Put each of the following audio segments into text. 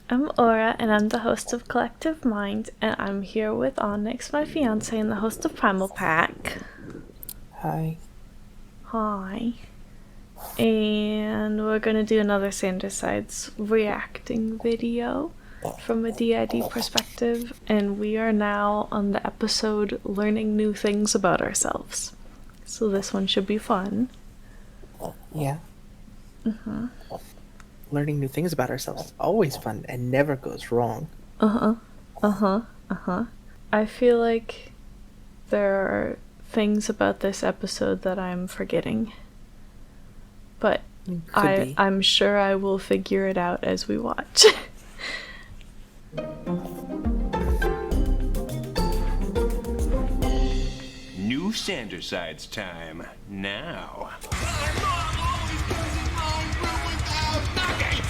I'm Aura, and I'm the host of Collective Mind, and I'm here with Onyx, my fiance, and the host of Primal Pack. Hi. Hi. And we're gonna do another Sandersides reacting video from a DID perspective, and we are now on the episode Learning New Things About Ourselves. So this one should be fun. Yeah. Learning new things about ourselves is always fun and never goes wrong. I feel like there are things about this episode that I'm forgetting. But I'm sure I will figure it out as we watch. New Sandersides time now.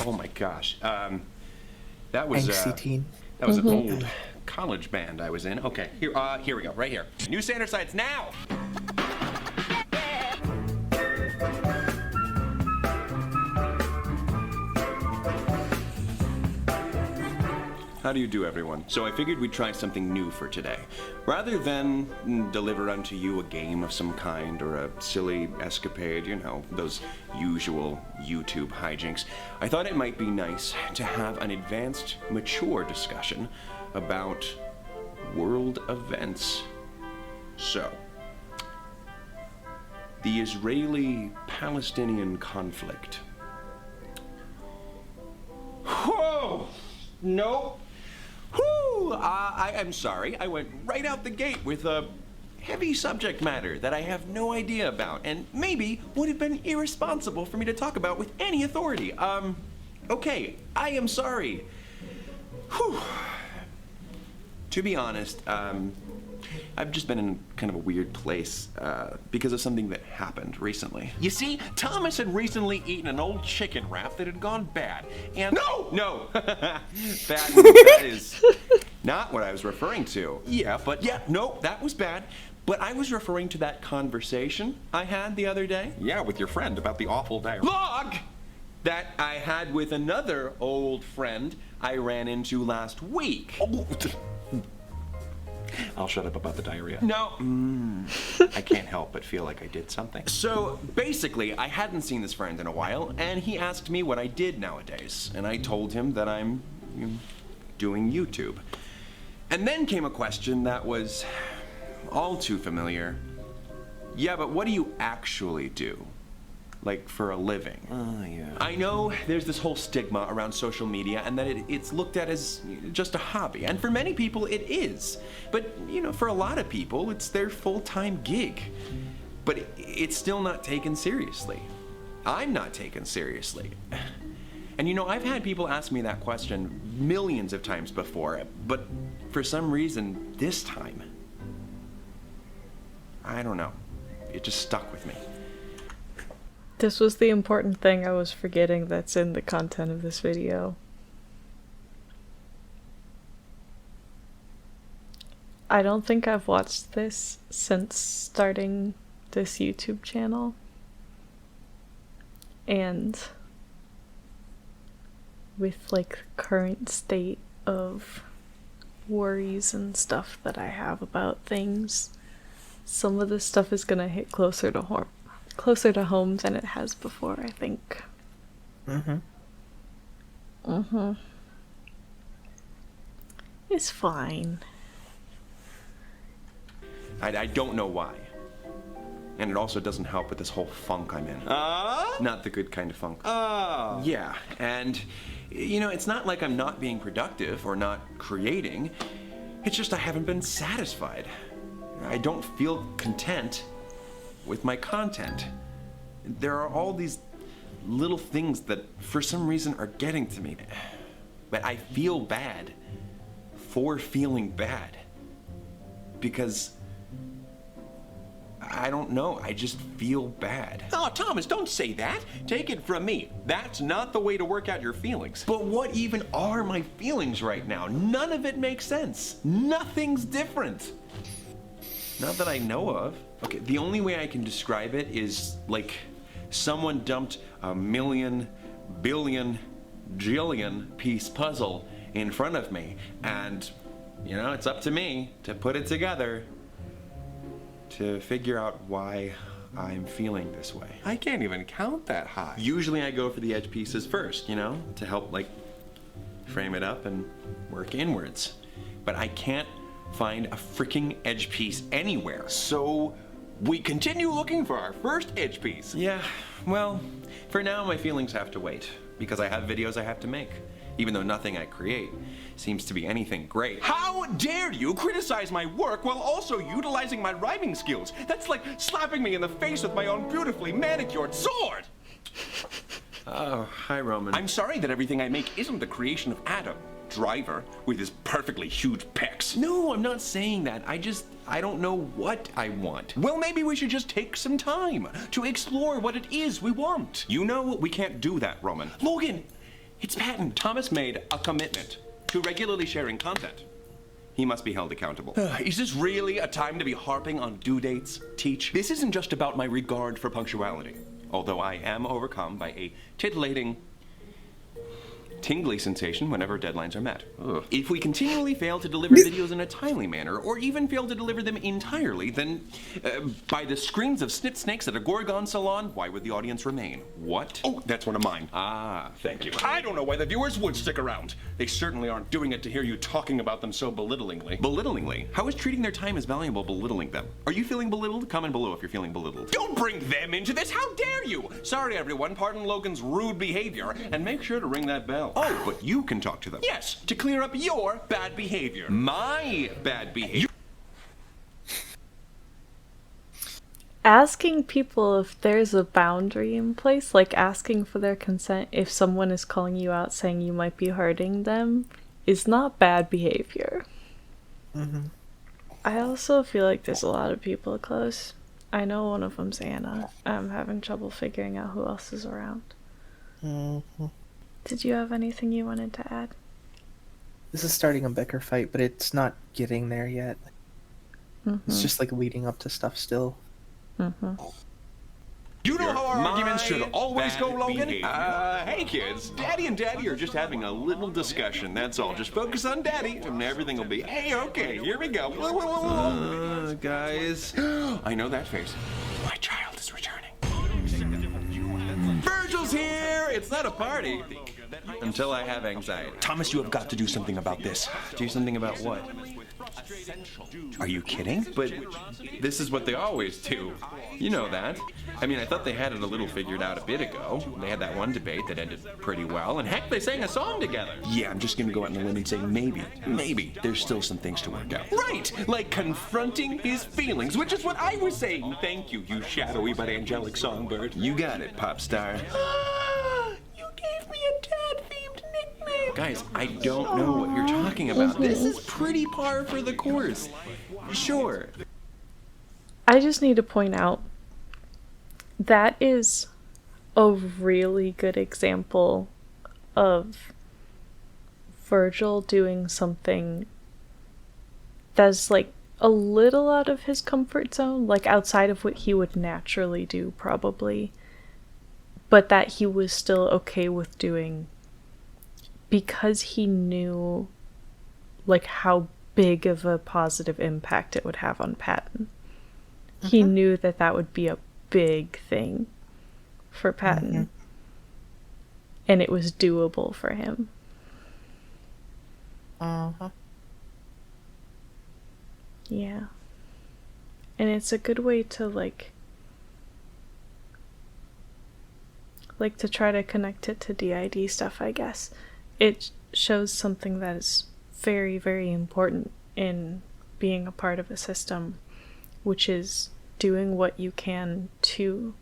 Oh my gosh. That was Angsty teen. That was an old college band I was in. Okay, here we go, right here. New Sandersides now. How do you do, everyone? So I figured we'd try something new for today. Rather than deliver unto you a game of some kind or a silly escapade, you know, those usual YouTube hijinks, I thought it might be nice to have an advanced, mature discussion about world events. So, the Israeli-Palestinian conflict. Whoa! Nope. Whew! I'm sorry. I went right out the gate with a heavy subject matter that I have no idea about, and maybe would have been irresponsible for me to talk about with any authority. Okay, I am sorry. Whew. To be honest, I've just been in kind of a weird place because of something that happened recently. You see, Thomas had recently eaten an old chicken wrap that had gone bad, and no, that is not what I was referring to. No, that was bad. But I was referring to that conversation I had the other day. Yeah, with your friend about the awful dialogue that I had with another old friend I ran into last week. I'll shut up about the diarrhea. No. I can't help but feel like I did something. So basically, I hadn't seen this friend in a while, and he asked me what I did nowadays. And I told him that I'm doing YouTube. And then came a question that was all too familiar. Yeah, but what do you actually do? Like, for a living? Oh, yeah. I know there's this whole stigma around social media and that it's looked at as just a hobby. And for many people, it is. But, you know, for a lot of people, it's their full-time gig. But it's still not taken seriously. I'm not taken seriously. And, you know, I've had people ask me that question millions of times before, but for some reason, this time, I don't know. It just stuck with me. This was the important thing I was forgetting that's in the content of this video. I don't think I've watched this since starting this YouTube channel. And with like the current state of worries and stuff that I have about things, some of this stuff is gonna hit closer to home than it has before, I think. It's fine. I don't know why. And it also doesn't help with this whole funk I'm in. Not the good kind of funk. Yeah, and, you know, it's not like I'm not being productive or not creating. It's just I haven't been satisfied. I don't feel content with my content. There are all these little things that for some reason are getting to me. But I feel bad for feeling bad. Because I don't know, I just feel bad. Oh, Thomas, don't say that. Take it from me. That's not the way to work out your feelings. But what even are my feelings right now? None of it makes sense. Nothing's different. Not that I know of. Okay, the only way I can describe it is like someone dumped $1 million billion jillion piece puzzle in front of me, and, you know, it's up to me to put it together to figure out why I'm feeling this way. I can't even count that high. Usually I go for the edge pieces first, you know, to help, like, frame it up and work inwards. But I can't find a freaking edge piece anywhere. So we continue looking for our first edge piece. Yeah, well, for now my feelings have to wait, because I have videos I have to make, even though nothing I create seems to be anything great. How dare you criticize my work while also utilizing my rhyming skills? That's like slapping me in the face with my own beautifully manicured sword! Oh, hi, Roman. I'm sorry that everything I make isn't the creation of Adam, Driver, with his perfectly huge pecs. No, I'm not saying that. I don't know what I want. Well, maybe we should just take some time to explore what it is we want. You know, we can't do that, Roman. Logan, it's Patton. Thomas made a commitment to regularly sharing content. He must be held accountable. Is this really a time to be harping on due dates, Teach? This isn't just about my regard for punctuality, although I am overcome by a titillating, tingly sensation whenever deadlines are met. Ugh. If we continually fail to deliver videos in a timely manner, or even fail to deliver them entirely, then by the screams of snit snakes at a Gorgon salon, why would the audience remain? What? Oh, that's one of mine. Ah, Thank you. I don't know why the viewers would stick around. They certainly aren't doing it to hear you talking about them so belittlingly. belittlingly. How is treating their time as valuable belittling them? Are you feeling belittled? Comment below if you're feeling belittled. Don't bring them into this! How dare you! Sorry, everyone. Pardon Logan's rude behavior, and make sure to ring that bell. Oh, but you can talk to them. Yes, to clear up your bad behavior. My bad behavior. Asking people if there's a boundary in place, like asking for their consent if someone is calling you out saying you might be hurting them, is not bad behavior. Mm-hmm. I also feel like there's a lot of people close. I know one of them's Anna. I'm having trouble figuring out who else is around. Mm-hmm. Did you have anything you wanted to add? This is starting a bicker fight, but it's not getting there yet. It's just like leading up to stuff still. You know how our My arguments should always go, bad Logan? behavior. Hey kids, Daddy and Daddy are just having a little discussion, that's all. Just focus on Daddy, and everything will be, hey, okay, here we go. Guys. I know that face. My child is returning. Virgil's here! It's not a party. Until I have anxiety. Thomas, you have got to do something about this. Do something about what? Are you kidding? But this is what they always do. You know that. I mean, I thought they had it a little figured out a bit ago. They had that one debate that ended pretty well, and heck, they sang a song together. Yeah, I'm just gonna go out on a limb and say maybe there's still some things to work out. Right! Like confronting his feelings, which is what I was saying. Thank you, you shadowy but angelic songbird. You got it, pop star. You gave me a dad-themed nickname! Guys, I don't know what you're talking about. This is pretty par for the course. Sure. I just need to point out that is a really good example of Virgil doing something that's like a little out of his comfort zone, like outside of what he would naturally do probably, but that he was still okay with doing because he knew like how big of a positive impact it would have on Patton. He knew that that would be a big thing for Patton. And it was doable for him. Yeah. And it's a good way to like to try to connect it to DID stuff, I guess. It shows something that is very, very important in being a part of a system, which is doing what you can to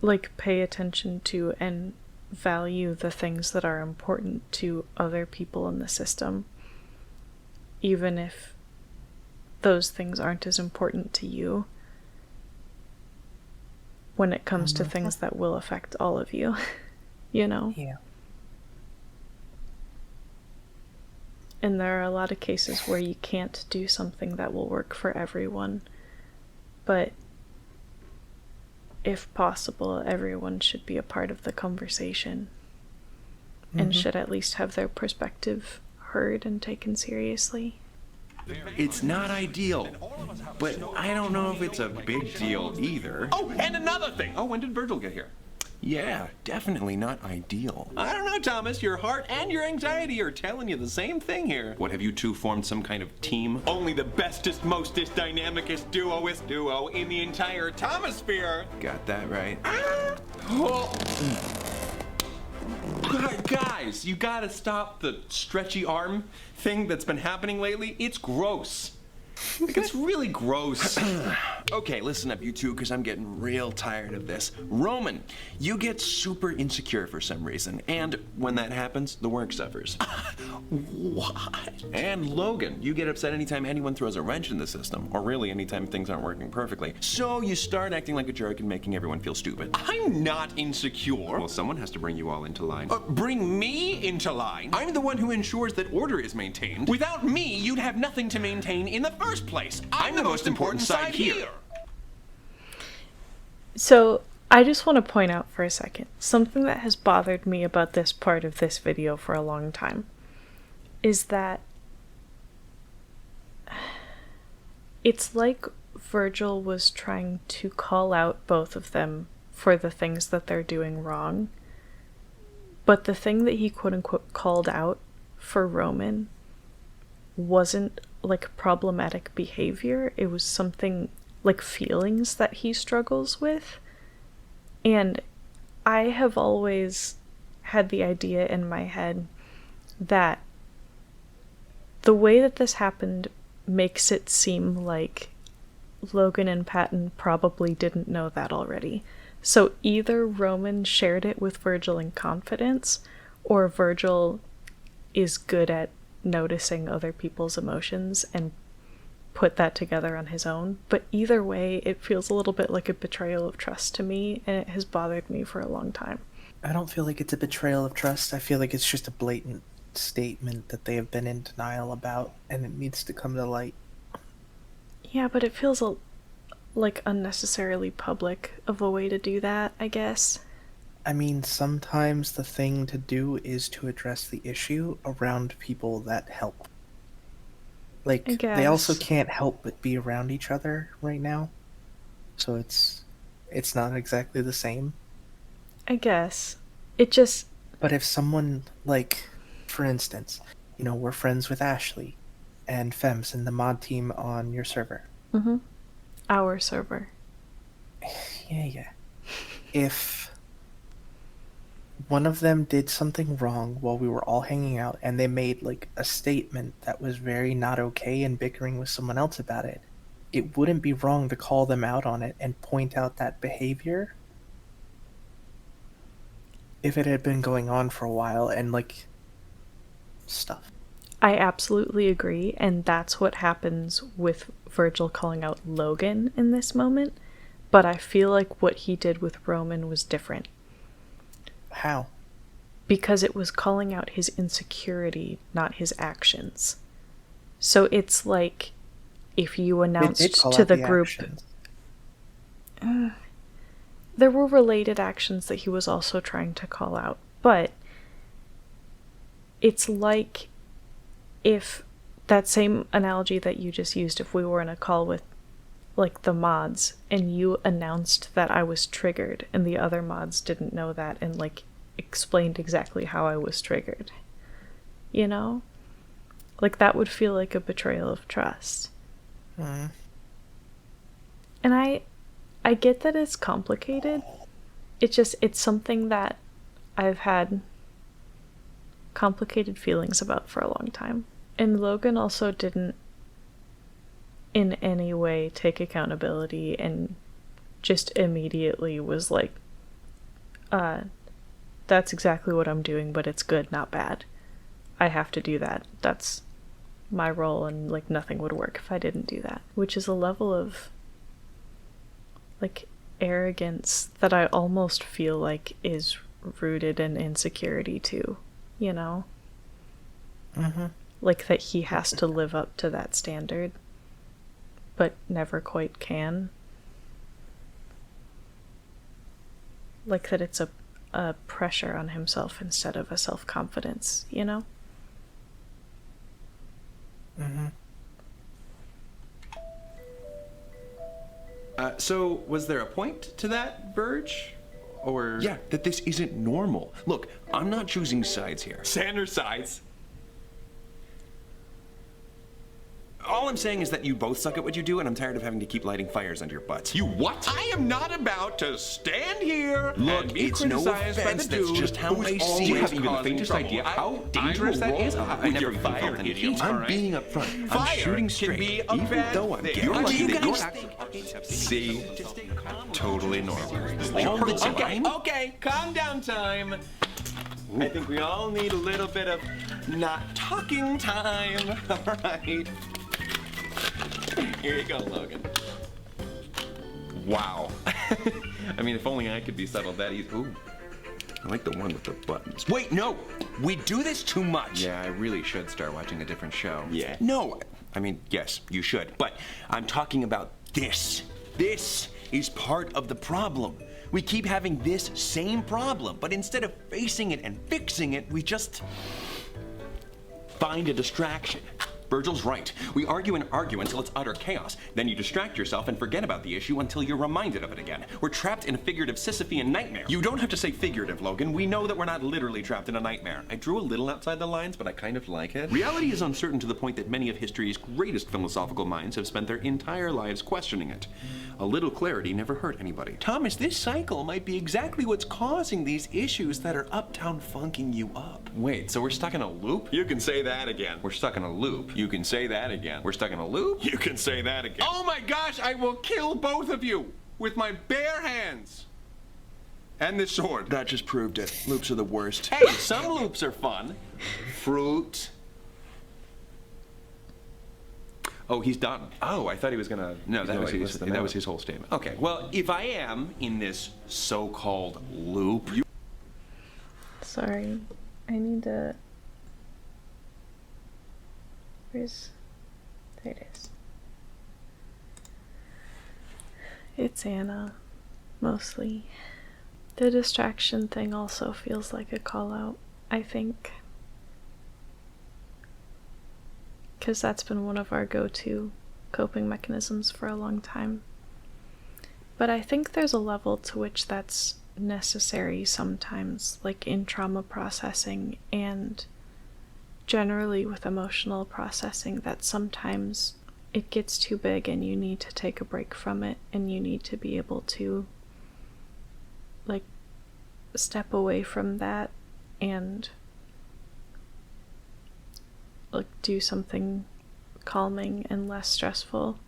like pay attention to and value the things that are important to other people in the system, even if those things aren't as important to you when it comes to things that will affect all of you, you know? Yeah. And there are a lot of cases where you can't do something that will work for everyone, but if possible, everyone should be a part of the conversation. and should at least have their perspective heard and taken seriously. It's not ideal, but I don't know if it's a big deal either. Oh, and another thing. Oh, when did Virgil get here? Yeah, definitely not ideal. I don't know, Thomas. Your heart and your anxiety are telling you the same thing here. What, have you two formed some kind of team? Only the bestest, mostest, dynamicest, duoist duo in the entire Thomosphere. Got that right. Oh. Guys, you gotta stop the stretchy arm thing that's been happening lately. It's gross. Like, it's really gross. Okay, listen up, you two, because I'm getting real tired of this. Roman, you get super insecure for some reason, and when that happens, the work suffers. What? And Logan, you get upset anytime anyone throws a wrench in the system, or really anytime things aren't working perfectly. So you start acting like a jerk and making everyone feel stupid. I'm not insecure. Well, someone has to bring you all into line. Bring me into line? I'm the one who ensures that order is maintained. Without me, you'd have nothing to maintain in the first place. I'm the most important side here. So, I just want to point out for a second, something that has bothered me about this part of this video for a long time is that it's like Virgil was trying to call out both of them for the things that they're doing wrong, but the thing that he quote-unquote called out for Roman wasn't like problematic behavior, it was something like feelings that he struggles with. And I have always had the idea in my head that the way that this happened makes it seem like Logan and Patton probably didn't know that already. So either Roman shared it with Virgil in confidence, or Virgil is good at noticing other people's emotions and put that together on his own. But either way, it feels a little bit like a betrayal of trust to me, and it has bothered me for a long time. I don't feel like it's a betrayal of trust. I feel like it's just a blatant statement that they have been in denial about, and it needs to come to light. Yeah, but it feels like unnecessarily public of a way to do that, I guess. I mean, sometimes the thing to do is to address the issue around people that help. Like, they also can't help but be around each other right now. So it's not exactly the same. I guess. It just... But if someone, like, for instance, you know, we're friends with Ashley and Fems in the mod team on your server. Mm-hmm. Our server. Yeah. If one of them did something wrong while we were all hanging out and they made like a statement that was very not okay and bickering with someone else about it, it wouldn't be wrong to call them out on it and point out that behavior if it had been going on for a while and like stuff. I absolutely agree, and that's what happens with Virgil calling out Logan in this moment, but I feel like what he did with Roman was different. How? Because it was calling out his insecurity, not his actions. So it's like if you announced to the group... there were related actions that he was also trying to call out, but it's like if that same analogy that you just used, if we were in a call with like the mods and you announced that I was triggered and the other mods didn't know that and like explained exactly how I was triggered, you know, like that would feel like a betrayal of trust. And I get that it's complicated. It's something that I've had complicated feelings about for a long time. And Logan also didn't in any way take accountability and just immediately was like, that's exactly what I'm doing, but it's good, not bad. I have to do that. That's my role, and like nothing would work if I didn't do that. Which is a level of like arrogance that I almost feel like is rooted in insecurity too, you know? Like that he has to live up to that standard, but never quite can. Like that it's a pressure on himself instead of a self-confidence, you know? So, was there a point to that, Virg? Or... Yeah, that this isn't normal. Look, I'm not choosing sides here. Sanders sides. All I'm saying is that you both suck at what you do, and I'm tired of having to keep lighting fires under your butts. You what? I am not about to stand here Look, and be it's no criticized by offense, the that's dude just how who's I see always it. You have even the causing faintest trouble. idea how I dangerous will that roll is? with I never your even fire, felt any idiot. I'm Alright. being upfront. Fire I'm shooting can straight, be a even bad though I'm thing. getting You're lucky like that you you're guys See? Totally normal. Okay, calm down time. I think we all need a little bit of not talking time. All right. Here you go, Logan. Wow. I mean, if only I could be settled that easy. Ooh. I like the one with the buttons. Wait, no. We do this too much. Yeah, I really should start watching a different show. Yeah. No, I mean, yes, you should. But I'm talking about this. This is part of the problem. We keep having this same problem, but instead of facing it and fixing it, we just find a distraction. Virgil's right. We argue and argue until it's utter chaos. Then you distract yourself and forget about the issue until you're reminded of it again. We're trapped in a figurative Sisyphean nightmare. You don't have to say figurative, Logan. We know that we're not literally trapped in a nightmare. I drew a little outside the lines, but I kind of like it. Reality is uncertain to the point that many of history's greatest philosophical minds have spent their entire lives questioning it. A little clarity never hurt anybody. Thomas, this cycle might be exactly what's causing these issues that are uptown funking you up. Wait, so we're stuck in a loop? You can say that again. We're stuck in a loop. You can say that again. We're stuck in a loop? You can say that again. Oh my gosh, I will kill both of you with my bare hands. And this sword. That just proved it. Loops are the worst. Hey, some loops are fun. Fruit. Oh, he's done. Oh, I thought he was gonna. No, that was his whole statement. Okay, well, if I am in this so-called loop, Sorry, I need to... Where's... There it is. It's Anna, mostly. The distraction thing also feels like a call-out, I think. Because that's been one of our go-to coping mechanisms for a long time. But I think there's a level to which that's necessary sometimes, like in trauma processing and generally with emotional processing, that sometimes it gets too big and you need to take a break from it, and you need to be able to like step away from that and like do something calming and less stressful.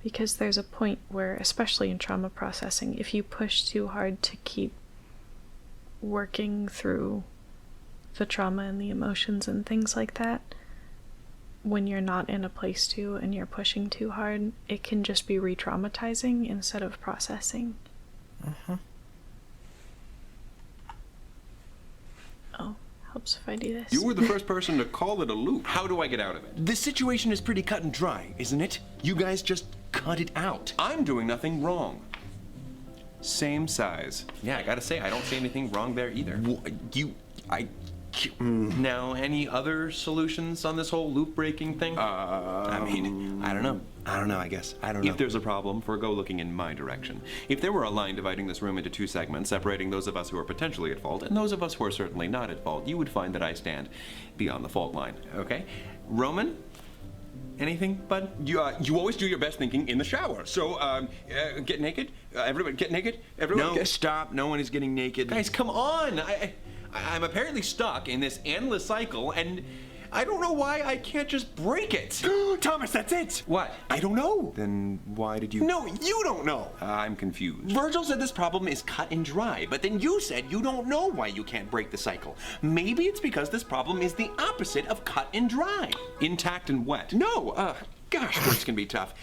Because there's a point where, especially in trauma processing, if you push too hard to keep working through the trauma and the emotions and things like that, when you're not in a place to and you're pushing too hard, it can just be re-traumatizing instead of processing. Oh, helps if I do this. You were the first person to call it a loop. how do I get out of it? The situation is pretty cut and dry, isn't it? You guys just cut it out. I'm doing nothing wrong. Same size. Yeah, I gotta say, I don't see anything wrong there either. Now, any other solutions on this whole loop breaking thing? I mean, I don't know, I guess. I don't know. If there's a problem, forgo looking in my direction. If there were a line dividing this room into two segments, separating those of us who are potentially at fault and those of us who are certainly not at fault, you would find that I stand beyond the fault line, okay? Roman? Anything, bud? You always do your best thinking in the shower. So, get naked. Everybody, get naked. Everyone. No, stop. No one is getting naked. Guys, come on. I'm apparently stuck in this endless cycle, and I don't know why I can't just break it. Thomas, that's it. What? I don't know. Then why did you... No, you don't know. I'm confused. Virgil said this problem is cut and dry, but then you said you don't know why you can't break the cycle. Maybe it's because this problem is the opposite of cut and dry. Intact and wet. No, gosh, words can be tough.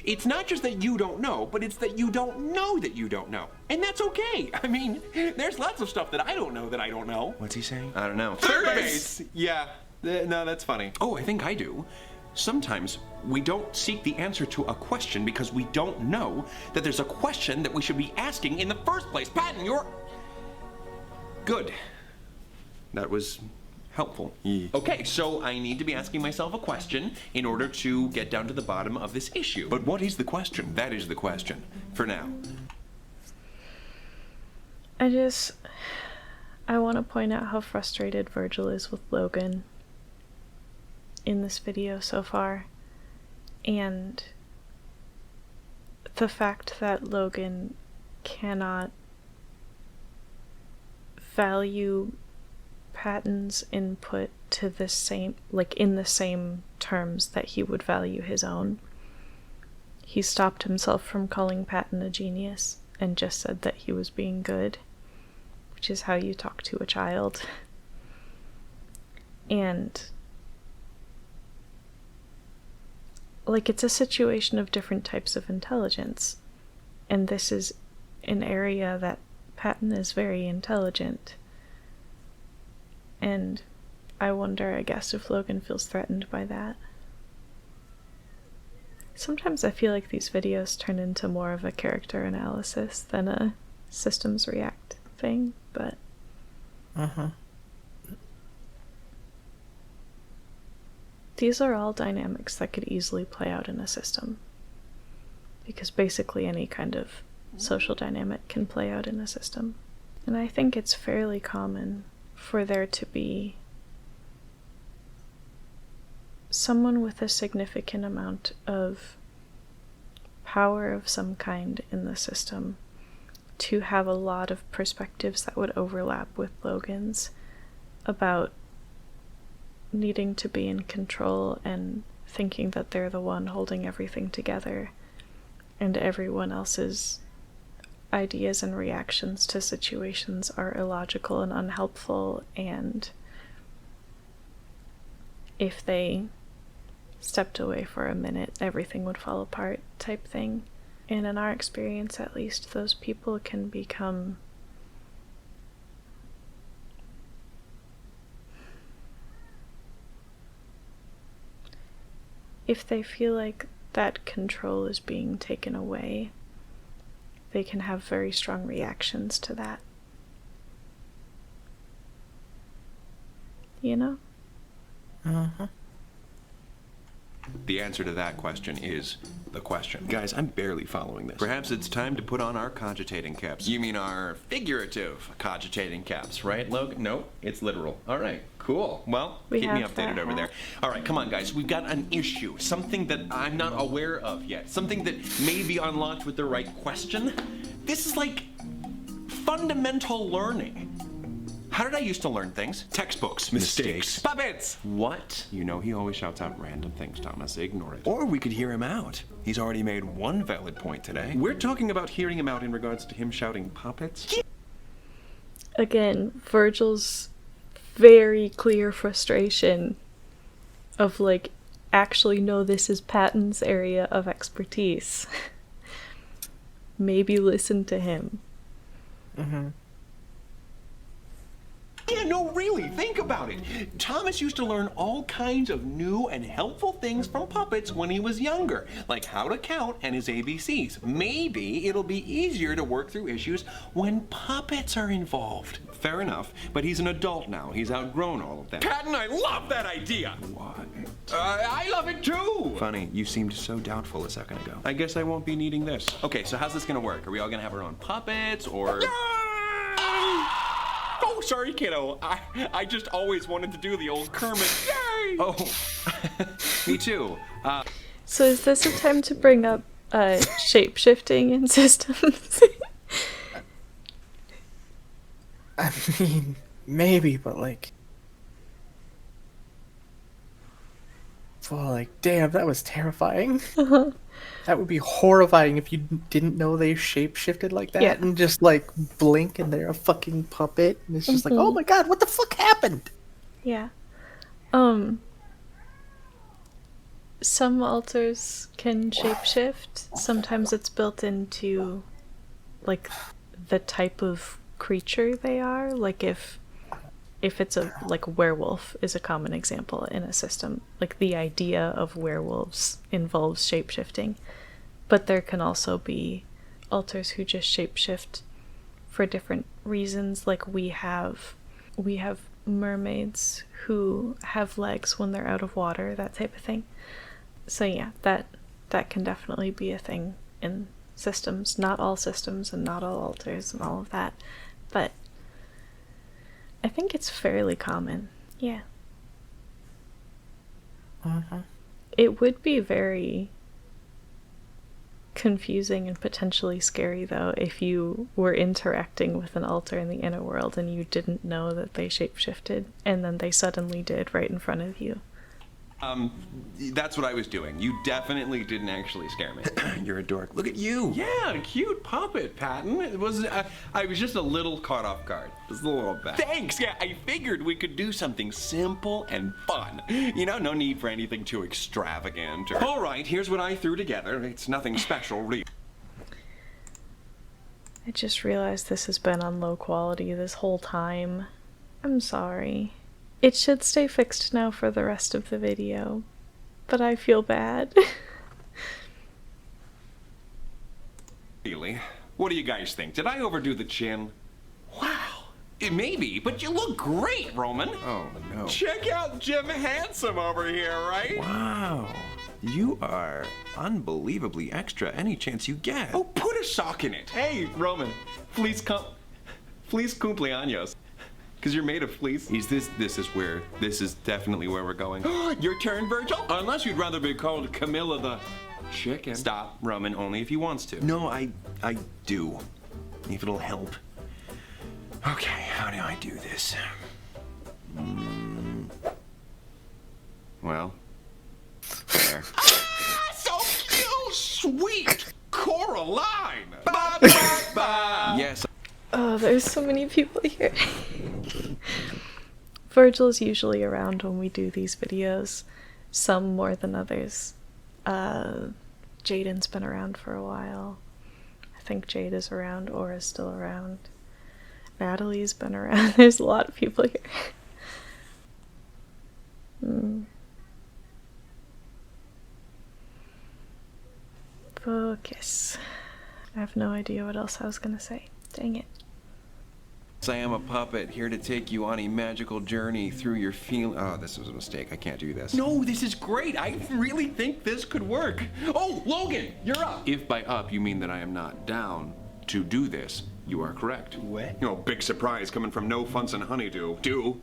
It's not just that you don't know, but it's that you don't know that you don't know. And that's okay. I mean, there's lots of stuff that I don't know that I don't know. What's he saying? I don't know. Third base! Yeah. No, that's funny. Oh, I think I do. Sometimes we don't seek the answer to a question because we don't know that there's a question that we should be asking in the first place. Patton, you're... Good. That was helpful. Okay, so I need to be asking myself a question in order to get down to the bottom of this issue. But what is the question? That is the question, for now. I want to point out how frustrated Virgil is with Logan in this video so far, and the fact that Logan cannot value Patton's input to the same, like in the same terms that he would value his own. He stopped himself from calling Patton a genius and just said that he was being good, which is how you talk to a child. And like, it's a situation of different types of intelligence, and this is an area that Patton is very intelligent. And I wonder, I guess, if Logan feels threatened by that. Sometimes I feel like these videos turn into more of a character analysis than a systems react thing, but... These are all dynamics that could easily play out in a system. Because basically any kind of social dynamic can play out in a system. And I think it's fairly common for there to be someone with a significant amount of power of some kind in the system to have a lot of perspectives that would overlap with Logan's about needing to be in control and thinking that they're the one holding everything together, and everyone else's ideas and reactions to situations are illogical and unhelpful, and if they stepped away for a minute, everything would fall apart type thing. And in our experience, at least, those people can become if they feel like that control is being taken away, they can have very strong reactions to that. You know? The answer to that question is the question. Guys, I'm barely following this. Perhaps it's time to put on our cogitating caps. You mean our figurative cogitating caps, right, Logan? No, it's literal. All right, cool. Well, keep me updated over there. All right, come on, guys. We've got an issue, something that I'm not aware of yet, something that may be unlocked with the right question. This is like fundamental learning. How did I used to learn things? Textbooks. Mistakes. Puppets! What? You know he always shouts out random things, Thomas. Ignore it. Or we could hear him out. He's already made one valid point today. We're talking about hearing him out in regards to him shouting puppets. Again, Virgil's very clear frustration of like, actually, no, this is Patton's area of expertise. Maybe listen to him. Yeah, no, really, think about it. Thomas used to learn all kinds of new and helpful things from puppets when he was younger, like how to count and his ABCs. Maybe it'll be easier to work through issues when puppets are involved. Fair enough, but he's an adult now. He's outgrown all of that. Patton, I love that idea! What? I love it too! Funny, you seemed so doubtful a second ago. I guess I won't be needing this. Okay, so how's this gonna work? Are we all gonna have our own puppets, or... Oh, sorry, kiddo. I just always wanted to do the old Kermit. Yay! Oh, me too. So is this a time to bring up shape-shifting in systems? I mean, maybe, but like... Well, like, damn, that was terrifying. That would be horrifying if you didn't know they shape-shifted like that, Yeah. and just, like, blink and they're a fucking puppet, and it's just like, oh my god, what the fuck happened? Yeah. Some alters can shapeshift. Sometimes it's built into, like, the type of creature they are. Like, if if it's a like werewolf is a common example in a system. Like the idea of werewolves involves shapeshifting, but there can also be alters who just shapeshift for different reasons. Like we have mermaids who have legs when they're out of water, that type of thing. So yeah, that can definitely be a thing in systems. Not all systems and not all alters and all of that, but I think it's fairly common. Yeah. It would be very confusing and potentially scary, though, if you were interacting with an alter in the inner world and you didn't know that they shapeshifted, and then they suddenly did right in front of you. That's what I was doing. You definitely didn't actually scare me. You're a dork. Look at you. Yeah, cute puppet, Patton. It was, I was just a little caught off guard. Just a little bit. Thanks. Yeah, I figured we could do something simple and fun. You know, no need for anything too extravagant or... All right, here's what I threw together. It's nothing special, really. I just realized this has been on low quality this whole time. I'm sorry. It should stay fixed now for the rest of the video, but I feel bad. Really? What do you guys think? Did I overdo the chin? Wow. Maybe, but you look great, Roman. Oh, no. Check out Jim Handsome over here, right? Wow. You are unbelievably extra any chance you get. Oh, put a sock in it. Hey, Roman. Fleece cumpleaños. Because you're made of fleece. This is definitely where we're going. Your turn, Virgil? Unless you'd rather be called Camilla the Chicken. Stop, Roman, only if he wants to. No, I do. If it'll help. Okay, how do I do this? Well, there. So cute! Sweet Coraline! Ba, ba, ba. Yes. Oh, there's so many people here. Virgil's usually around when we do these videos, some more than others. Jaden's been around for a while. I think Jade is around, Aura's still around. Natalie's been around. There's a lot of people here. Focus. I have no idea what else I was gonna say. Dang it. I am a puppet, here to take you on a magical journey through your Oh, this was a mistake. I can't do this. No, this is great. I really think this could work. Oh, Logan, you're up. If by up you mean that I am not down to do this, you are correct. What? You know, big surprise coming from No Funs and Honeydew.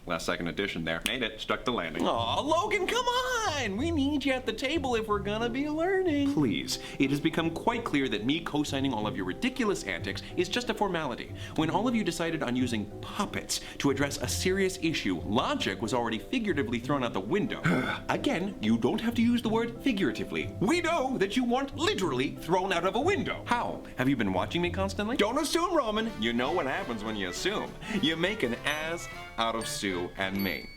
Last second addition there. Made it. Stuck the landing. Aw, Logan, come on! We need you at the table if we're gonna be learning. Please. It has become quite clear that me co-signing all of your ridiculous antics is just a formality. When all of you decided on using puppets to address a serious issue, logic was already figuratively thrown out the window. Again, you don't have to use the word figuratively. We know that you weren't literally thrown out of a window. How? Have you been watching me constantly? Don't assume, Roman. You know what happens when you assume. You make an ass out of Sue and me.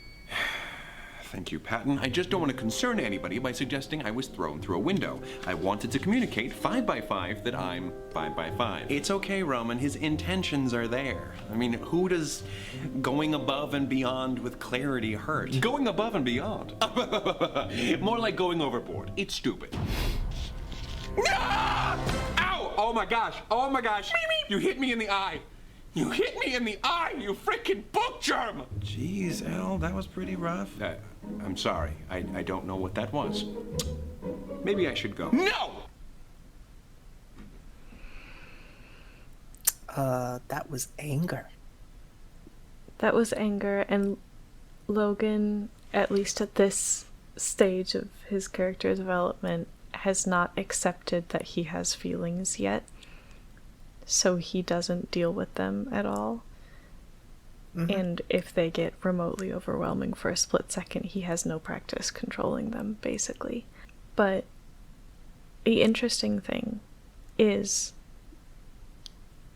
Thank you, Patton. I just don't want to concern anybody by suggesting I was thrown through a window. I wanted to communicate 5 by 5 that I'm 5 by 5. It's okay, Roman. His intentions are there. I mean, who does going above and beyond with clarity hurt? Going above and beyond? More like going overboard. It's stupid. Ah! Ow! Oh my gosh! Oh my gosh! You hit me in the eye! You hit me in the eye, you freaking book germ! Jeez, Al, that was pretty rough. I'm sorry. I don't know what that was. Maybe I should go. No! That was anger. That was anger, and Logan, at least at this stage of his character development, has not accepted that he has feelings yet. So he doesn't deal with them at all. And if they get remotely overwhelming for a split second, he has no practice controlling them, basically. But the interesting thing is,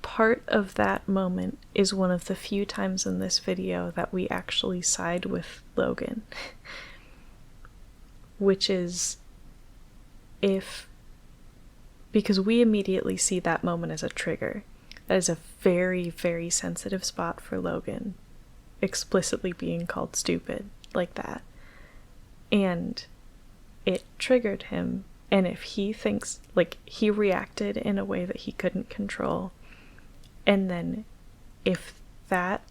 part of that moment is one of the few times in this video that we actually side with Logan. Which is because we immediately see that moment as a trigger. That is a very, very sensitive spot for Logan. explicitly being called stupid like that. And it triggered him. And if he thinks, like, he reacted in a way that he couldn't control, and then if that,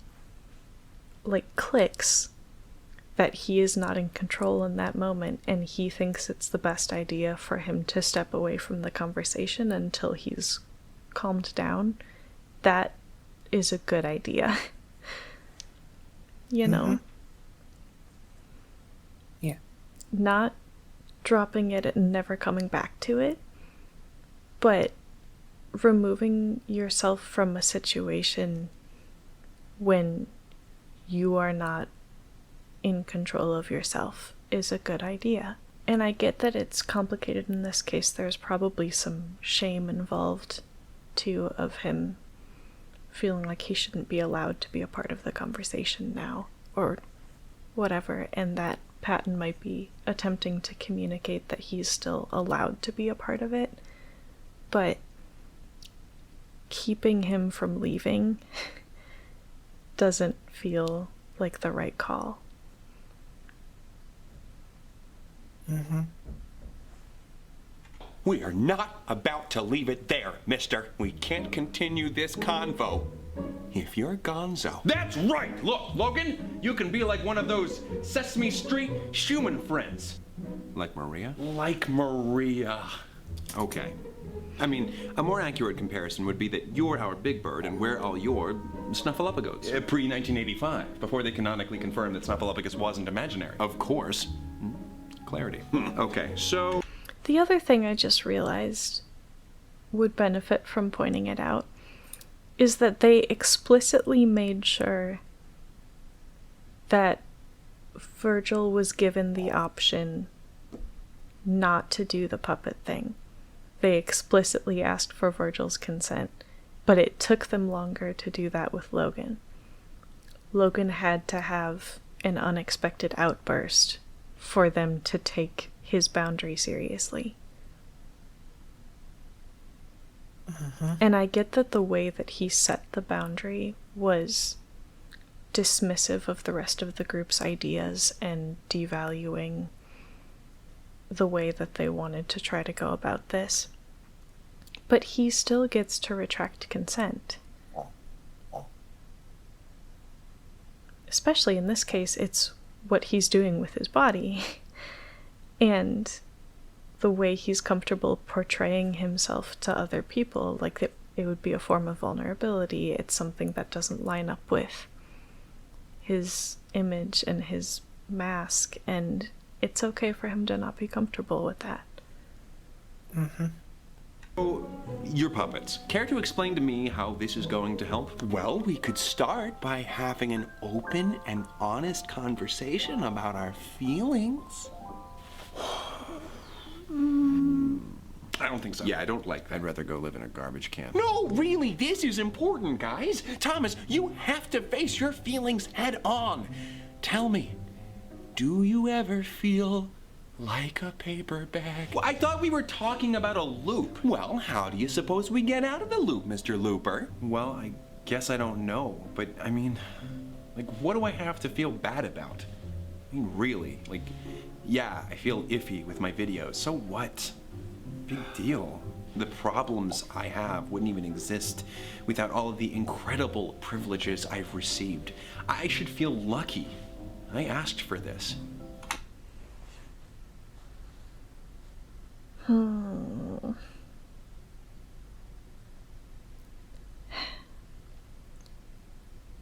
like, clicks, that he is not in control in that moment, and he thinks it's the best idea for him to step away from the conversation until he's calmed down, that is a good idea. You know? Yeah. Not dropping it and never coming back to it, but removing yourself from a situation when you are not in control of yourself is a good idea. And I get that it's complicated in this case. There's probably some shame involved too, of him feeling like he shouldn't be allowed to be a part of the conversation now, or whatever, and that Patton might be attempting to communicate that he's still allowed to be a part of it, but keeping him from leaving doesn't feel like the right call. We are not about to leave it there, mister. We can't continue this convo if you're gonzo. That's right! Look, Logan, you can be like one of those Sesame Street Schumann friends. Like Maria? Like Maria. Okay. I mean, a more accurate comparison would be that you're our Big Bird and we're all your Snuffleupagoats. Pre-1985, before they canonically confirmed that Snuffleupagus wasn't imaginary. Of course. Clarity. Okay, so... The other thing I just realized would benefit from pointing it out is that they explicitly made sure that Virgil was given the option not to do the puppet thing. They explicitly asked for Virgil's consent, but it took them longer to do that with Logan. Logan had to have an unexpected outburst for them to take his boundary seriously. And I get that the way that he set the boundary was dismissive of the rest of the group's ideas and devaluing the way that they wanted to try to go about this. But he still gets to retract consent. Especially in this case, it's what he's doing with his body. And the way he's comfortable portraying himself to other people, like it would be a form of vulnerability. It's something that doesn't line up with his image and his mask, and it's okay for him to not be comfortable with that. So, your puppets. Care to explain to me how this is going to help? Well, we could start by having an open and honest conversation about our feelings. I don't think so. Yeah, I don't like that. I'd rather go live in a garbage can. No, really, this is important, guys. Thomas, you have to face your feelings head on. Tell me, do you ever feel like a paper bag? Well, I thought we were talking about a loop. Well, how do you suppose we get out of the loop, Mr. Looper? Well, I guess I don't know, but I mean, like, what do I have to feel bad about? I mean, really, like, yeah, I feel iffy with my videos. So what? Big deal. The problems I have wouldn't even exist without all of the incredible privileges I've received. I should feel lucky. I asked for this.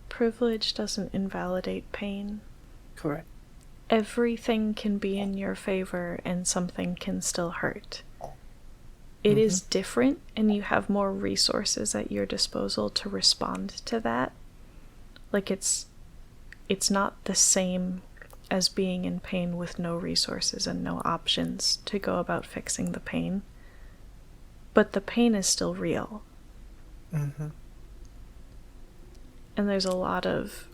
Privilege doesn't invalidate pain. Correct. Everything can be in your favor and something can still hurt. It is different, and you have more resources at your disposal to respond to that. Like, it's not the same as being in pain with no resources and no options to go about fixing the pain. But the pain is still real. And there's a lot of,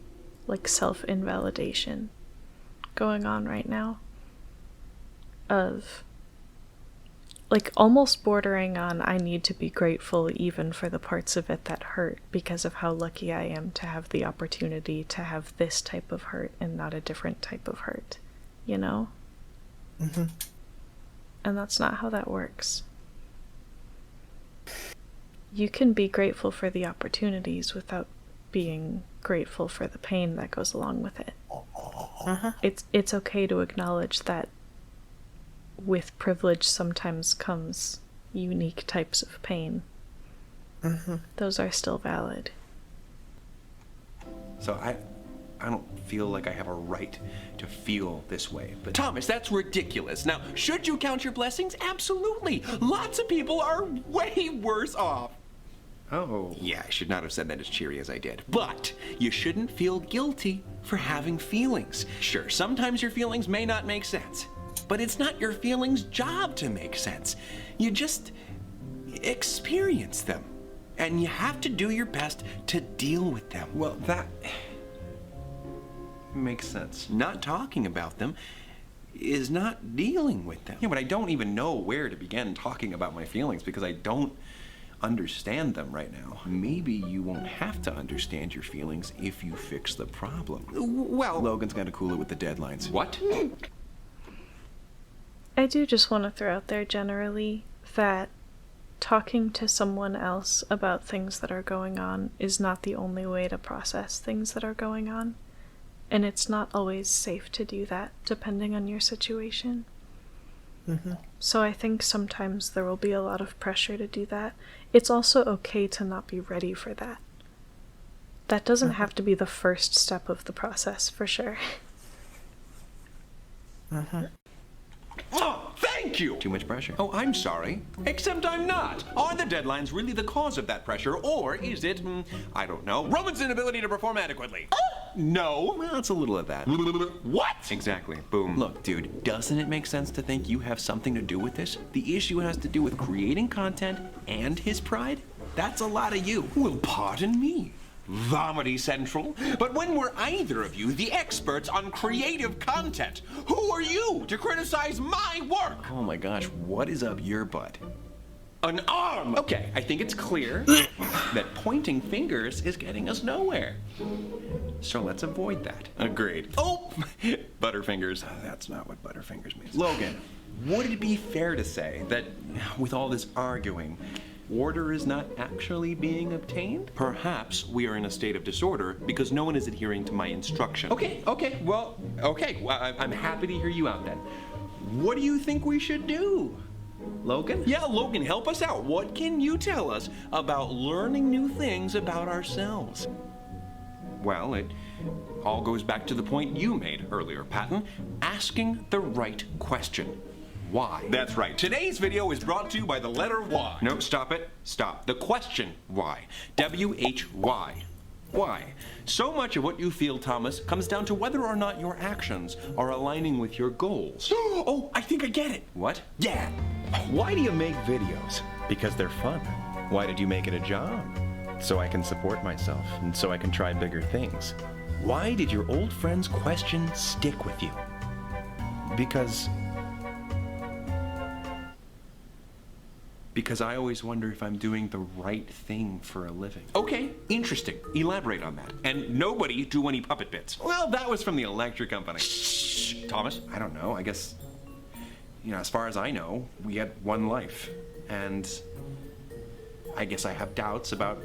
like, self-invalidation going on right now. Of, like almost bordering on I need to be grateful even for the parts of it that hurt because of how lucky I am to have the opportunity to have this type of hurt and not a different type of hurt, you know? Mm-hmm. And that's not how that works. You can be grateful for the opportunities without being grateful for the pain that goes along with it. Uh-huh. It's okay to acknowledge that with privilege sometimes comes unique types of pain. Mm-hmm. Those are still valid. So I don't feel like I have a right to feel this way. But Thomas, that's ridiculous. Now, should you count your blessings? Absolutely. Lots of people are way worse off. Oh. Yeah, I should not have said that as cheery as I did. But you shouldn't feel guilty for having feelings. Sure, sometimes your feelings may not make sense, but it's not your feelings' job to make sense. You just experience them, and you have to do your best to deal with them. Well, that makes sense. Not talking about them is not dealing with them. Yeah, but I don't even know where to begin talking about my feelings because I don't understand them right now. Maybe you won't have to understand your feelings if you fix the problem. Well, Logan's got to cool it with the deadlines. What? I do just want to throw out there generally that talking to someone else about things that are going on is not the only way to process things that are going on. And it's not always safe to do that, depending on your situation. Mm-hmm. So I think sometimes there will be a lot of pressure to do that. It's also okay to not be ready for that. That doesn't have to be the first step of the process, for sure. Mm-hmm. Oh, thank you! Too much pressure. Oh, I'm sorry. Except I'm not. Are the deadlines really the cause of that pressure, or is it, I don't know, Roman's inability to perform adequately? No. Well, it's a little of that. What? Exactly. Boom. Look, dude, doesn't it make sense to think you have something to do with this? The issue has to do with creating content and his pride? That's a lot of you. Well, pardon me. Vomity Central. But when were either of you the experts on creative content? Who are you to criticize my work? Oh my gosh, what is up your butt? An arm! Okay, I think it's clear that pointing fingers is getting us nowhere. So let's avoid that. Agreed. Oh! Butterfingers. That's not what Butterfingers means. Logan, would it be fair to say that with all this arguing, order is not actually being obtained? Perhaps we are in a state of disorder because no one is adhering to my instruction. Okay, well, I'm happy to hear you out then. What do you think we should do? Logan? Yeah, Logan, help us out. What can you tell us about learning new things about ourselves? Well, it all goes back to the point you made earlier, Patton. Asking the right question. Why? That's right. Today's video is brought to you by the letter Y. No, stop it. Stop. The question why. W-H-Y. Why? So much of what you feel, Thomas, comes down to whether or not your actions are aligning with your goals. Oh, I think I get it. What? Yeah. Why do you make videos? Because they're fun. Why did you make it a job? So I can support myself and so I can try bigger things. Why did your old friend's question stick with you? Because I always wonder if I'm doing the right thing for a living. Okay, interesting. Elaborate on that. And nobody do any puppet bits. Well, that was from the electric company. Shh, Thomas, I don't know. I guess, as far as I know, we had one life. And I guess I have doubts about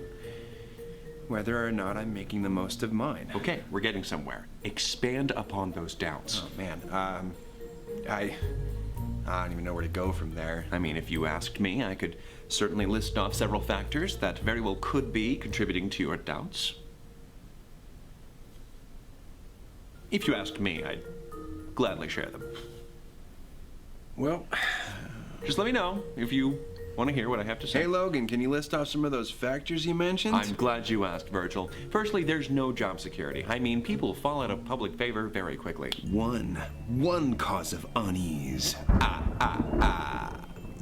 whether or not I'm making the most of mine. Okay, we're getting somewhere. Expand upon those doubts. Oh, man. I don't even know where to go from there. I mean, if you asked me, I could certainly list off several factors that very well could be contributing to your doubts. If you asked me, I'd gladly share them. Well, just let me know if you want to hear what I have to say. Hey, Logan, can you list off some of those factors you mentioned? I'm glad you asked, Virgil. Firstly, there's no job security. I mean, people fall out of public favor very quickly. One cause of unease.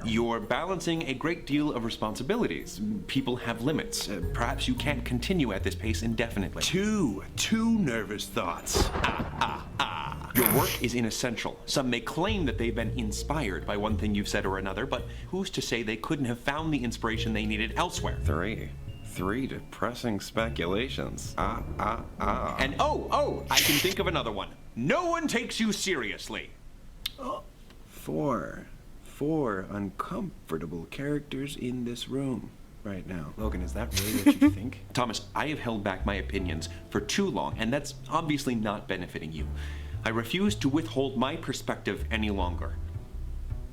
You're balancing a great deal of responsibilities. People have limits. Perhaps you can't continue at this pace indefinitely. Two nervous thoughts. Your work is inessential. Some may claim that they've been inspired by one thing you've said or another, but who's to say they couldn't have found the inspiration they needed elsewhere? Three depressing speculations. And I can think of another one. No one takes you seriously. Four uncomfortable characters in this room right now. Logan, is that really what you think? Thomas, I have held back my opinions for too long, and that's obviously not benefiting you. I refuse to withhold my perspective any longer.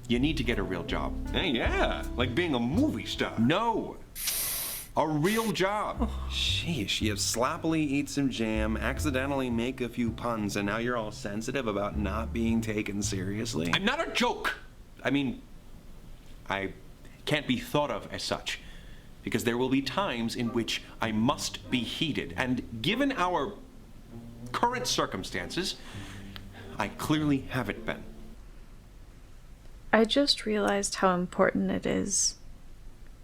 You need to get a real job. Hey, yeah, like being a movie star. No! A real job. Sheesh, you slappily eat some jam, accidentally make a few puns, and now you're all sensitive about not being taken seriously? I'm not a joke! I mean, I can't be thought of as such, because there will be times in which I must be heated, and given our current circumstances, I clearly haven't been. I just realized how important it is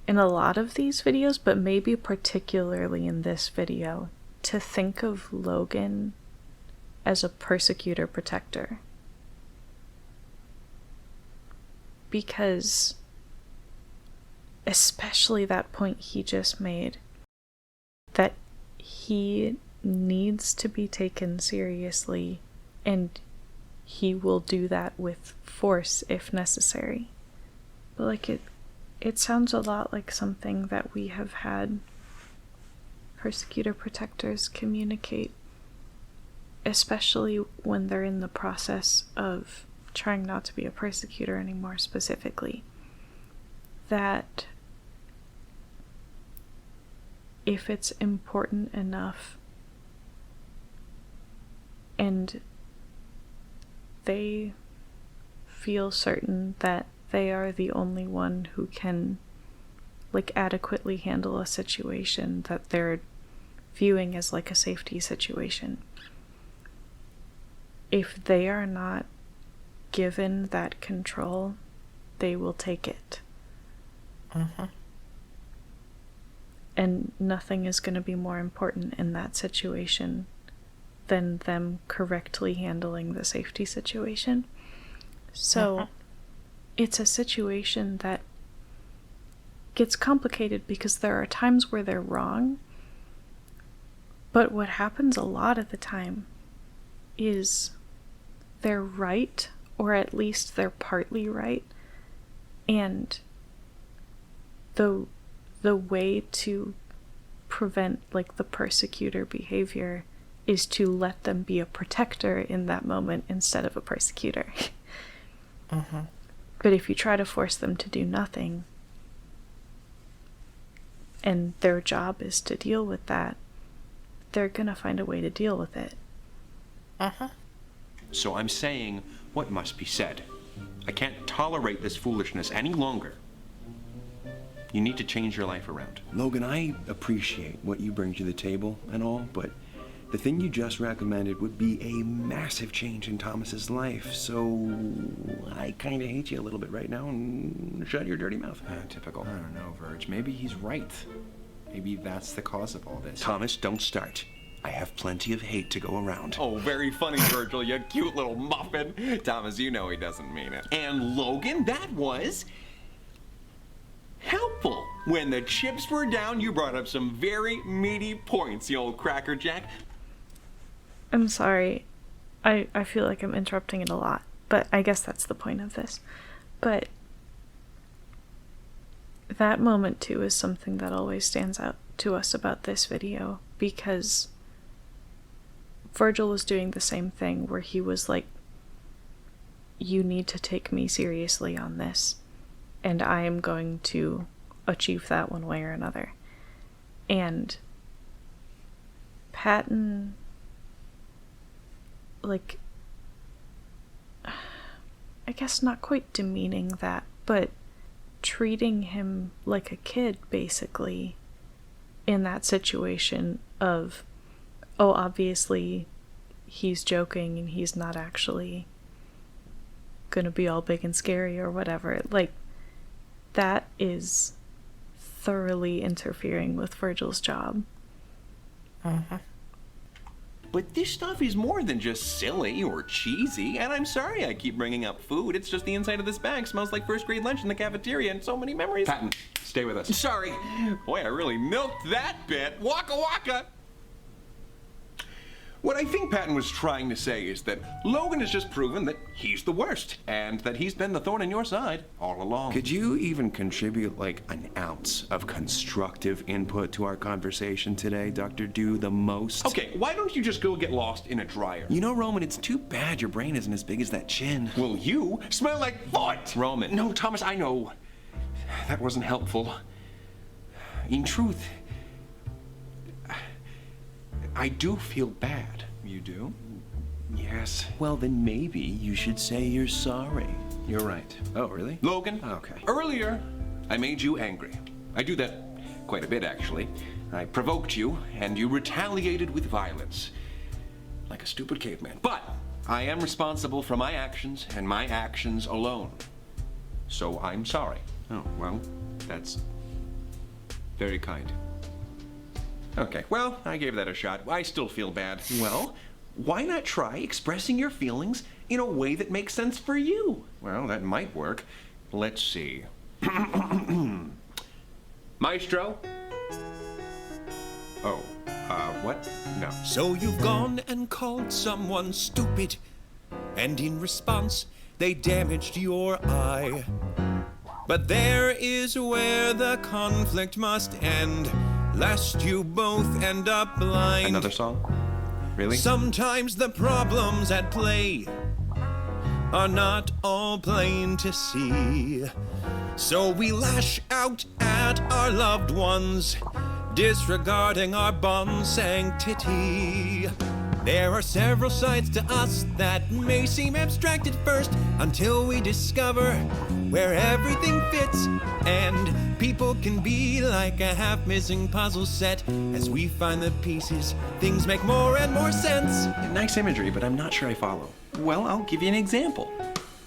in a lot of these videos, but maybe particularly in this video, to think of Logan as a persecutor protector. Because especially that point he just made, that he needs to be taken seriously, and he will do that with force if necessary. But like it sounds a lot like something that we have had persecutor protectors communicate, especially when they're in the process of trying not to be a persecutor anymore specifically, that if it's important enough and they feel certain that they are the only one who can like adequately handle a situation that they're viewing as like a safety situation, if they are not given that control, they will take it. And nothing is going to be more important in that situation than them correctly handling the safety situation. So it's a situation that gets complicated because there are times where they're wrong, but what happens a lot of the time is they're right, or at least they're partly right, and the way to prevent like the persecutor behavior is to let them be a protector in that moment instead of a persecutor. But if you try to force them to do nothing, and their job is to deal with that, they're gonna find a way to deal with it. So I'm saying what must be said. I can't tolerate this foolishness any longer. You need to change your life around. Logan, I appreciate what you bring to the table and all, but the thing you just recommended would be a massive change in Thomas's life, so I kind of hate you a little bit right now and shut your dirty mouth. Typical. I don't know, Virg. Maybe he's right. Maybe that's the cause of all this. Thomas, don't start. I have plenty of hate to go around. Oh, very funny, Virgil, you cute little muffin. Thomas, you know he doesn't mean it. And Logan, that was helpful. When the chips were down, you brought up some very meaty points, you old crackerjack. I'm sorry. I feel like I'm interrupting it a lot, but I guess that's the point of this. But that moment too is something that always stands out to us about this video, because Virgil was doing the same thing where he was like, you need to take me seriously on this, and I am going to achieve that one way or another. And Patton, like, I guess not quite demeaning that, but treating him like a kid, basically, in that situation of, oh, obviously he's joking and he's not actually gonna be all big and scary or whatever. Like, that is thoroughly interfering with Virgil's job. But this stuff is more than just silly or cheesy, and I'm sorry I keep bringing up food. It's just the inside of this bag smells like first grade lunch in the cafeteria and so many memories. Patton, stay with us. Sorry. Boy, I really milked that bit. Waka waka. What I think Patton was trying to say is that Logan has just proven that he's the worst, and that he's been the thorn in your side all along. Could you even contribute like an ounce of constructive input to our conversation today, Dr. Do the most? Okay, why don't you just go get lost in a dryer? You know, Roman, it's too bad your brain isn't as big as that chin. Well, you smell like foot! Roman. No, Thomas, I know. That wasn't helpful. In truth, I do feel bad. You do? Yes. Well, then maybe you should say you're sorry. You're right. Oh, really? Logan, Okay. earlier I made you angry. I do that quite a bit, actually. I provoked you, and you retaliated with violence. Like a stupid caveman. But I am responsible for my actions, and my actions alone. So I'm sorry. Oh, well, that's very kind. Okay, well, I gave that a shot. I still feel bad. Well, why not try expressing your feelings in a way that makes sense for you? Well, that might work. Let's see. Maestro? Oh, what? No. So you've gone and called someone stupid, and in response, they damaged your eye. But there is where the conflict must end, lest you both end up blind. Another song? Really? Sometimes the problems at play are not all plain to see. So we lash out at our loved ones, disregarding our bond sanctity. There are several sides to us that may seem abstract at first, until we discover where everything fits, and people can be like a half-missing puzzle set. As we find the pieces, things make more and more sense. Nice imagery, but I'm not sure I follow. Well, I'll give you an example.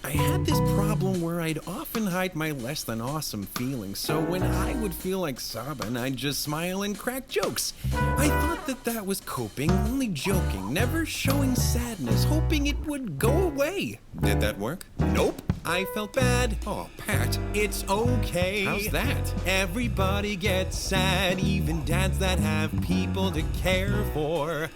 I had this problem where I'd often hide my less than awesome feelings, so when I would feel like sobbing, I'd just smile and crack jokes. I thought that that was coping, only joking, never showing sadness, hoping it would go away. Did that work? Nope. I felt bad. Oh, Pat, it's okay. How's that? Everybody gets sad, even dads that have people to care for.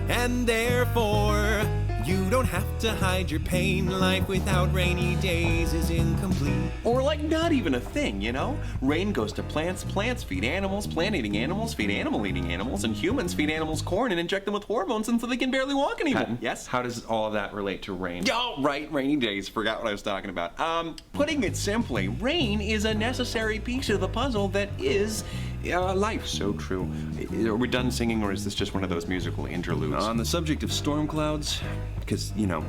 And therefore, you don't have to hide your pain. Life without rainy days is incomplete. Or like not even a thing, you know? Rain goes to plants, plants feed animals, plant-eating animals feed animal-eating animals, and humans feed animals corn and inject them with hormones until they can barely walk anymore. Patton, Yes? How does all of that relate to rain? Oh, right, rainy days. Forgot what I was talking about. Putting it simply, rain is a necessary piece of the puzzle that is life. So true. Are we done singing, or is this just one of those musical interludes? On the subject of storm clouds, because, you know,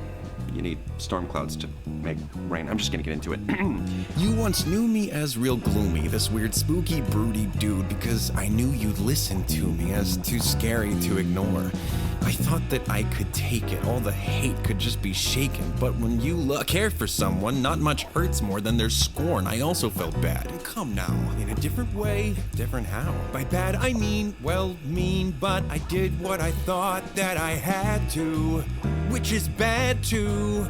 you need storm clouds to make rain. I'm just gonna get into it. You once knew me as real gloomy, this weird, spooky, broody dude, because I knew you'd listen to me as too scary to ignore. I thought that I could take it, all the hate could just be shaken, but when you care for someone, not much hurts more than their scorn. I also felt bad. Come now, in a different way, different how? By bad I mean, well, mean, but I did what I thought that I had to, which is bad too.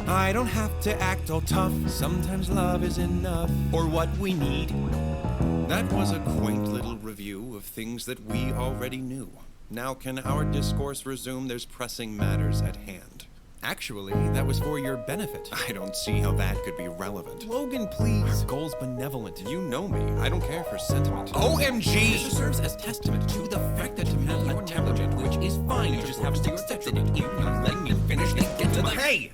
I don't have to act all tough, sometimes love is enough, or what we need. That was a quaint little review of things that we already knew. Now can our discourse resume? There's pressing matters at hand. Actually, that was for your benefit. I don't see how that could be relevant. Logan, please. Our goal's benevolent. You know me. I don't care for sentiment. OMG! This serves as testament to the fact that you're intelligent, which is fine. You just have to accept it. If you're letting me finish, then get to the... Hey!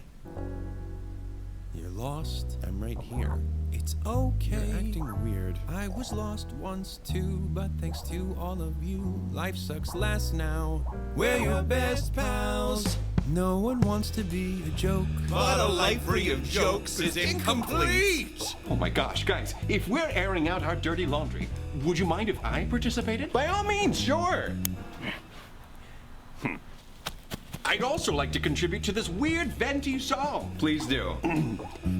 You're lost. I'm right here. It's okay. You're acting weird. I was lost once too, but thanks to all of you, life sucks less now. We're your best pals. No one wants to be a joke, but a life free of jokes is incomplete. Oh my gosh, guys, if we're airing out our dirty laundry, would you mind if I participated? By all means, sure. I'd also like to contribute to this weird venti song. Please do.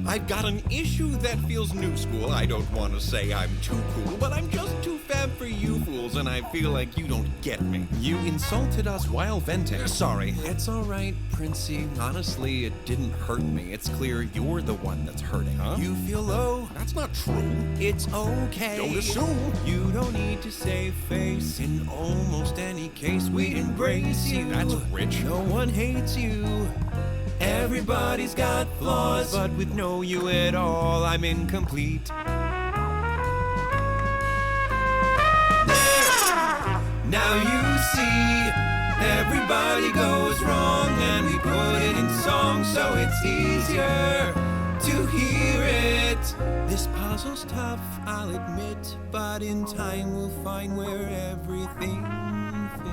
I've got an issue that feels new school. I don't want to say I'm too cool, but I'm just too fab for you fools, and I feel like you don't get me. You insulted us while venting. Sorry. It's all right, Princey. Honestly, it didn't hurt me. It's clear you're the one that's hurting. Huh? You feel low? That's not true. It's okay. Don't assume. You don't need to save face. In almost any case, we embrace you. That's rich. No one hates you. Everybody's got flaws, but with no you at all, I'm incomplete. Now you see, everybody goes wrong, and we put it in song so it's easier to hear it. This puzzle's tough, I'll admit, but in time we'll find where everything fits.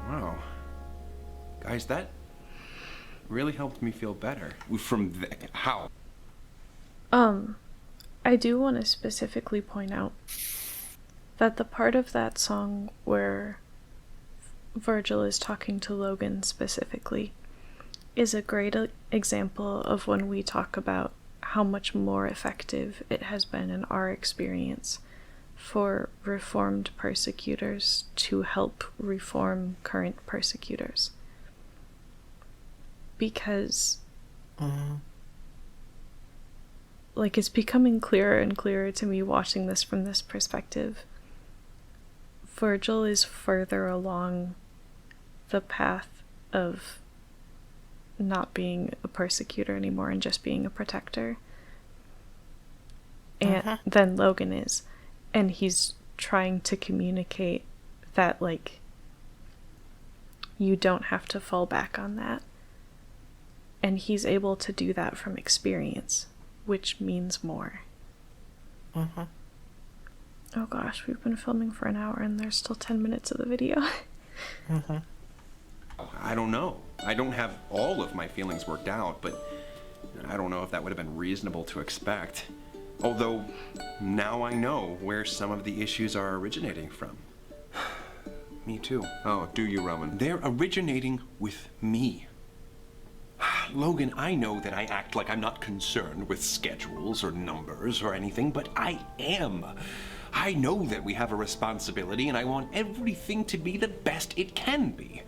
Wow. Guys, that really helped me feel better. How? I do want to specifically point out that the part of that song where Virgil is talking to Logan specifically is a great example of when we talk about how much more effective it has been in our experience for reformed persecutors to help reform current persecutors. Because like, it's becoming clearer and clearer to me watching this from this perspective. Virgil is further along the path of not being a persecutor anymore and just being a protector and than Logan is. And he's trying to communicate that, like, you don't have to fall back on that. And he's able to do that from experience, which means more. Oh gosh, we've been filming for an hour and there's still 10 minutes of the video. I don't know. I don't have all of my feelings worked out, but I don't know if that would have been reasonable to expect. Although, now I know where some of the issues are originating from. Me too. Oh, do you, Roman? They're originating with me. Logan, I know that I act like I'm not concerned with schedules or numbers or anything, but I am. I know that we have a responsibility, and I want everything to be the best it can be.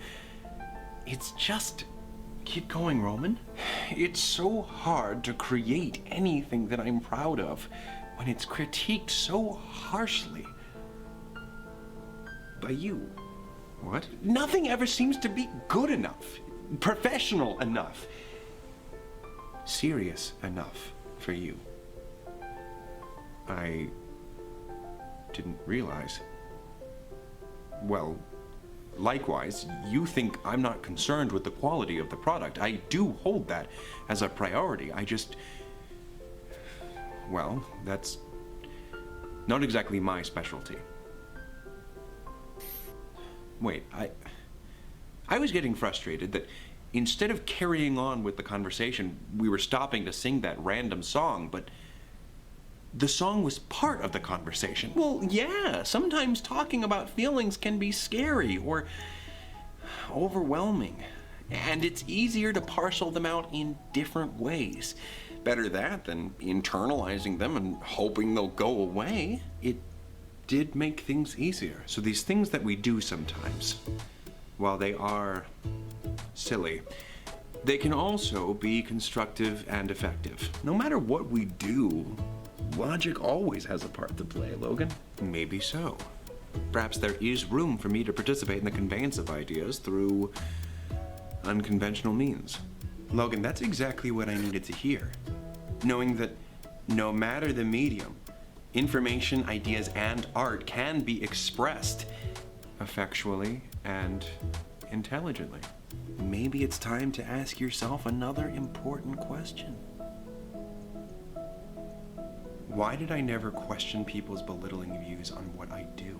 It's just... Keep going, Roman. It's so hard to create anything that I'm proud of when it's critiqued so harshly by you. What? Nothing ever seems to be good enough, professional enough, serious enough for you. I didn't realize. Well, likewise, you think I'm not concerned with the quality of the product. I do hold that as a priority. I just... Well, that's not exactly my specialty. Wait, I was getting frustrated that instead of carrying on with the conversation, we were stopping to sing that random song, but the song was part of the conversation. Well, yeah, sometimes talking about feelings can be scary or overwhelming, and it's easier to parcel them out in different ways. Better that than internalizing them and hoping they'll go away. It did make things easier. So these things that we do sometimes, while they are silly, they can also be constructive and effective. No matter what we do, logic always has a part to play, Logan. Maybe so. Perhaps there is room for me to participate in the conveyance of ideas through unconventional means. Logan, that's exactly what I needed to hear. Knowing that no matter the medium, information, ideas, and art can be expressed effectually and intelligently. Maybe it's time to ask yourself another important question. Why did I never question people's belittling views on what I do?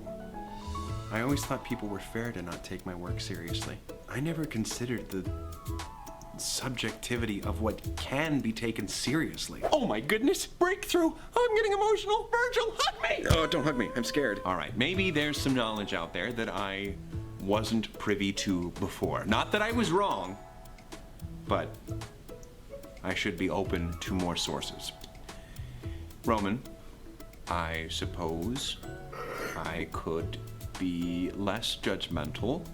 I always thought people were fair to not take my work seriously. I never considered the subjectivity of what can be taken seriously. Oh my goodness, breakthrough! I'm getting emotional. Virgil, hug me! Oh, don't hug me, I'm scared. All right, maybe there's some knowledge out there that I wasn't privy to before. Not that I was wrong, but I should be open to more sources. Roman, I suppose I could be less judgmental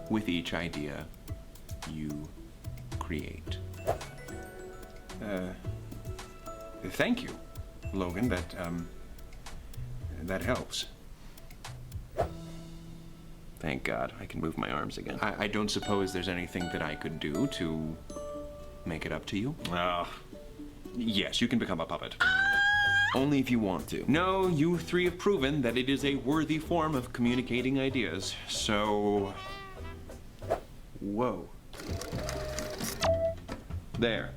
with each idea you create. Thank you, Logan. That helps. Thank God, I can move my arms again. I don't suppose there's anything that I could do to make it up to you? Yes, you can become a puppet. Only if you want to. No, you three have proven that it is a worthy form of communicating ideas, so... Whoa. There.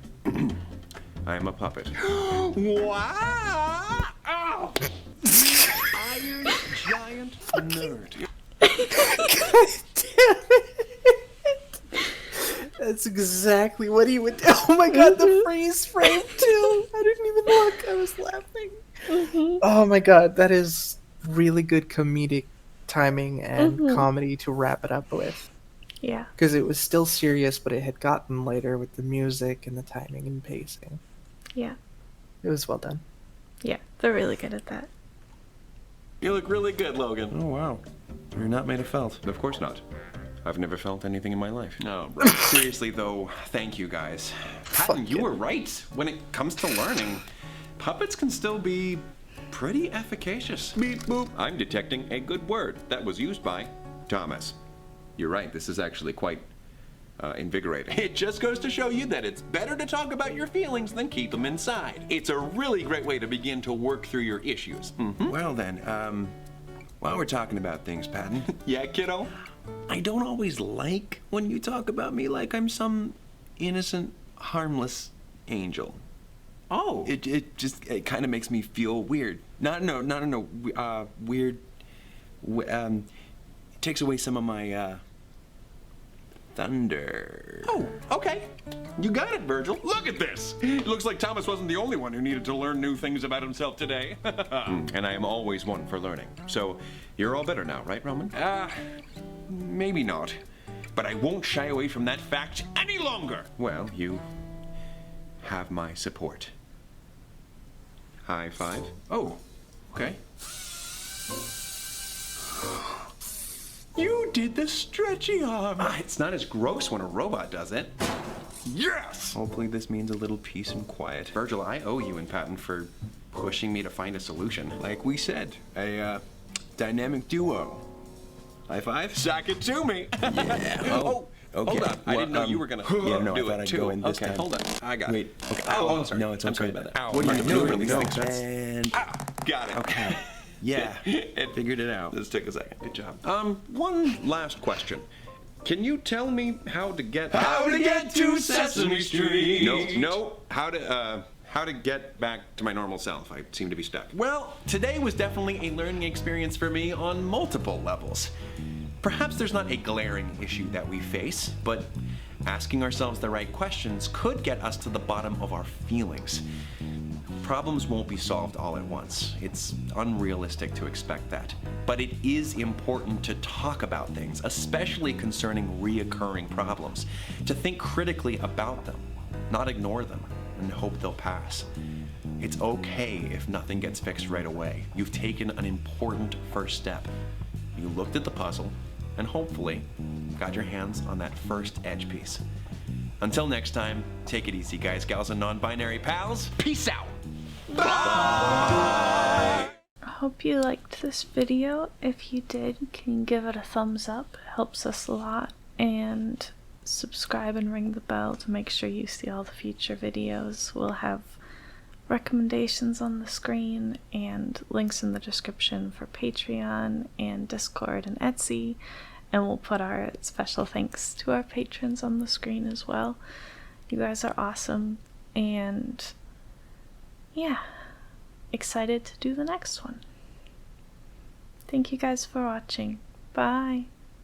I am a puppet. Wow! Oh! Iron giant nerd. God damn it. That's exactly what he would do. Oh my god, the freeze frame too. I didn't even look. I was laughing. Oh my god, that is really good comedic timing and comedy to wrap it up with. Yeah. Because it was still serious, but it had gotten lighter with the music and the timing and pacing. Yeah. It was well done. Yeah, they're really good at that. You look really good, Logan. Oh, wow. You're not made of felt. Of course not. I've never felt anything in my life. No, right. Seriously, though, thank you guys. Patton, you were right. When it comes to learning, puppets can still be pretty efficacious. Beep boop. I'm detecting a good word that was used by Thomas. You're right, this is actually quite invigorating. It just goes to show you that it's better to talk about your feelings than keep them inside. It's a really great way to begin to work through your issues. Well then, while we're talking about things, Patton, Yeah, kiddo? I don't always like when you talk about me like I'm some innocent, harmless angel. Oh. It kind of makes me feel weird. Weird. It takes away some of my thunder. Oh, okay. You got it, Virgil. Look at this. It looks like Thomas wasn't the only one who needed to learn new things about himself today. And I am always one for learning. So you're all better now, right, Roman? Maybe not. But I won't shy away from that fact any longer. Well, you have my support. High five. Oh, okay. You did the stretchy arm. It's not as gross when a robot does it. Yes! Hopefully this means a little peace and quiet. Virgil, I owe you and Patton for pushing me to find a solution. Like we said, a dynamic duo. High five? Sack it to me. Yeah. Oh, okay. hold on. I didn't know Well, you were gonna yeah, no, I do thought it I'd too. go in this Okay, time. hold on. I got Wait, it. okay. Oh, sorry. No, it's I'm okay. sorry about that. Ow, What are you doing? These No, things hurt. and Got it. okay. Yeah, It figured it out. This took a second. Good job. One last question. Can you tell me how to get to Sesame Street? No. How to get back to my normal self. I seem to be stuck. Well, today was definitely a learning experience for me on multiple levels. Perhaps there's not a glaring issue that we face, but asking ourselves the right questions could get us to the bottom of our feelings. Problems won't be solved all at once. It's unrealistic to expect that. But it is important to talk about things, especially concerning reoccurring problems, to think critically about them, not ignore them, and hope they'll pass. It's okay if nothing gets fixed right away. You've taken an important first step. You looked at the puzzle, and hopefully got your hands on that first edge piece. Until next time, take it easy, guys, gals, and non-binary pals. Peace out. Bye. I hope you liked this video. If you did, can you give it a thumbs up? It helps us a lot. And subscribe and ring the bell to make sure you see all the future videos. We'll have recommendations on the screen and links in the description for Patreon and Discord and Etsy. And we'll put our special thanks to our patrons on the screen as well. You guys are awesome. And yeah, excited to do the next one. Thank you guys for watching. Bye.